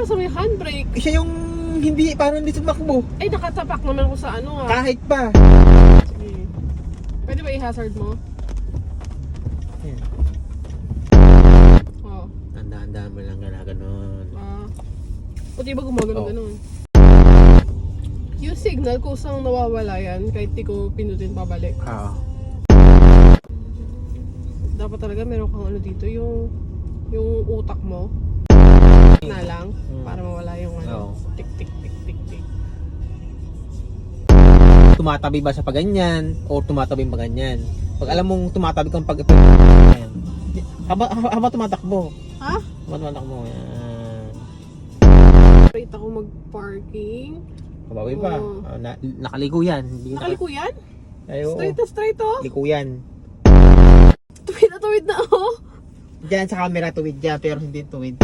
sa may handbrake. Siya yung hindi, parang hindi sumakbo. Ay, nakatapak naman ako sa ano ah. Kahit pa. Sige. Pwede ba i-hazard mo? Ayan. Oo. Tanda-tanda mo lang ganun. Pati ba gumagano-ganon? Yung signal, kusang nawawala yan kahit di ko pinutin pabalik. Oo. Dapat talaga meron kang ano dito, yung utak mo na lang para mawala yung ano. Oo. Tik tik tik tik tik. Tumatabi ba sa paganyan o tumatabi pa ganyan? Pag alam mong tumatabi kang ayan. Haba tumatakbo. Ha? Haba tumatakbo. Ayan. Rate ako mag-parking. Mabawi pa. Oo. Nakaliko yan. Hindi Nakaliko yan? Ay, oo. Straight na straight oh. Liko yan. Tuwid na ako. Diyan sa camera tuwid dyan pero hindi tuwid.